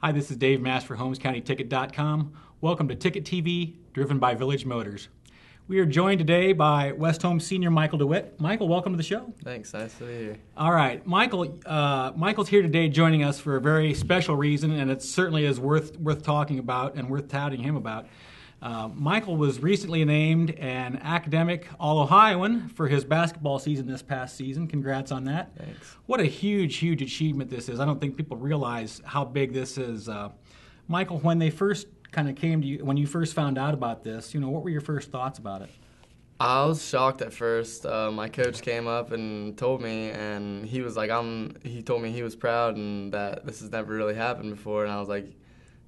Hi, this is Dave Mast for HolmesCountyTicket.com. Welcome to Ticket TV, driven by Village Motors. We are joined today by West Holmes senior Michael DeWitt. Michael, welcome to the show. Thanks, nice to be here. All right, Michael's here today joining us for a very special reason, and it certainly is worth talking about and worth touting him about. Michael was recently named an academic All-Ohioian for his basketball season this past season. Congrats on that. Thanks. What a huge achievement this is. I don't think people realize how big this is. Michael, when they first kind of came to you, when you first found out about this, what were your first thoughts about it? I was shocked at first. My coach came up and told me, and he was like, he told me he was proud and that this has never really happened before, and I was like,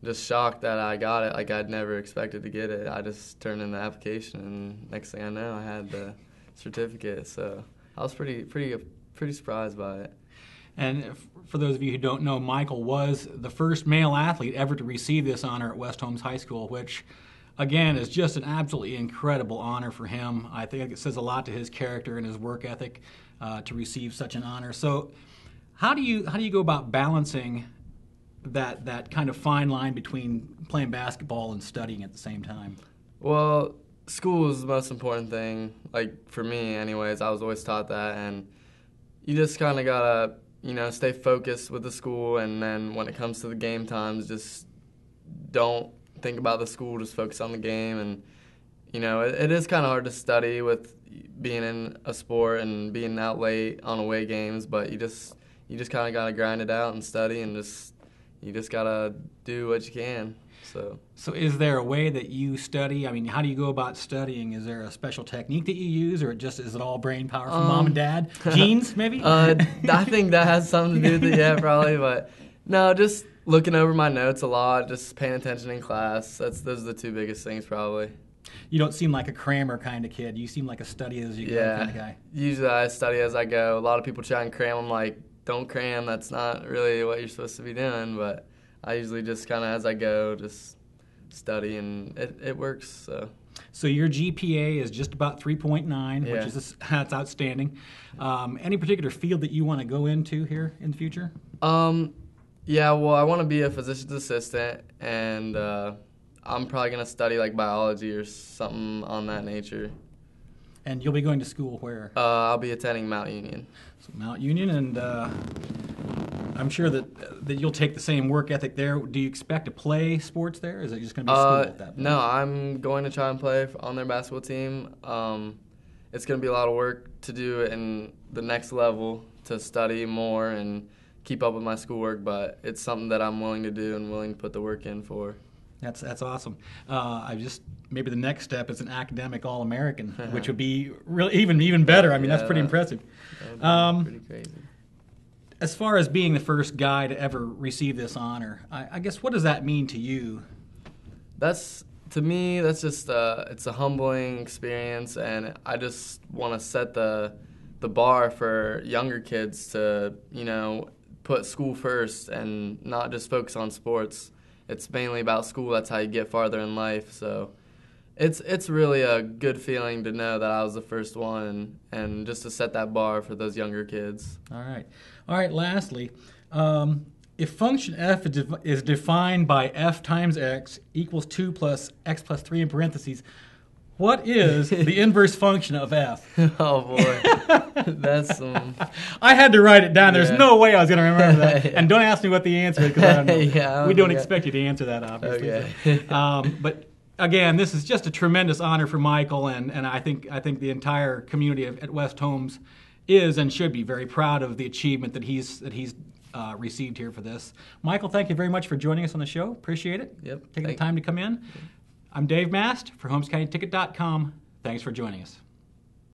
just shocked that I got it. Like, I'd never expected to get it. I just turned in the application, and next thing I know, I had the certificate. So I was pretty surprised by it. And for those of you who don't know, Michael was the first male athlete ever to receive this honor at West Holmes High School, which, again, is just an absolutely incredible honor for him. I think it says a lot to his character and his work ethic to receive such an honor. So how do you go about balancing that kind of fine line between playing basketball and studying at the same time? Well, school is the most important thing. Like, for me anyways, I was always taught that, and you just kind of gotta, stay focused with the school, and then when it comes to the game times, just don't think about the school, just focus on the game. And it is kind of hard to study with being in a sport and being out late on away games, but you just kind of gotta grind it out and study, and you just gotta do what you can. So is there a way that you study? I mean, how do you go about studying? Is there a special technique that you use, or is it all brain power from mom and dad? Genes, maybe? I think that has something to do with it, yeah, probably. But no, just looking over my notes a lot, just paying attention in class. Those are the two biggest things, probably. You don't seem like a crammer kind of kid. You seem like a study as you go kind of guy. Usually I study as I go. A lot of people try and cram. I'm like, don't cram. That's not really what you're supposed to be doing. But I usually just kind of, as I go, just study, and it works. So your GPA is just about 3.9, which is that's outstanding. Any particular field that you want to go into here in the future? Yeah, well, I want to be a physician's assistant, and I'm probably going to study like biology or something on that nature. And you'll be going to school where? I'll be attending Mount Union. So Mount Union, and I'm sure that you'll take the same work ethic there. Do you expect to play sports there? Is it just going to be school at that point? No, I'm going to try and play on their basketball team. It's going to be a lot of work to do in the next level to study more and keep up with my schoolwork, but it's something that I'm willing to do and willing to put the work in for. That's awesome. Maybe the next step is an academic All-American, which would be really even better. I mean, that's pretty impressive. That would be pretty crazy. As far as being the first guy to ever receive this honor, I guess, what does that mean to you? To me, that's just it's a humbling experience, and I just want to set the bar for younger kids to put school first and not just focus on sports. It's mainly about school. That's how you get farther in life. So it's really a good feeling to know that I was the first one, and just to set that bar for those younger kids. All right. Lastly, if function f is defined by f times x equals 2 plus x plus 3 in parentheses, what is the inverse function of f? Oh, boy. That's I had to write it down. There's no way I was going to remember that. Yeah. And don't ask me what the answer is, because I don't know. We don't expect you to answer that, obviously. Okay. But again, this is just a tremendous honor for Michael, and I think the entire community at West Holmes is and should be very proud of the achievement that he's received here for this. Michael, thank you very much for joining us on the show. Appreciate it. Yep. Taking the time to come in. I'm Dave Mast for HolmesCountyTicket.com. Thanks for joining us.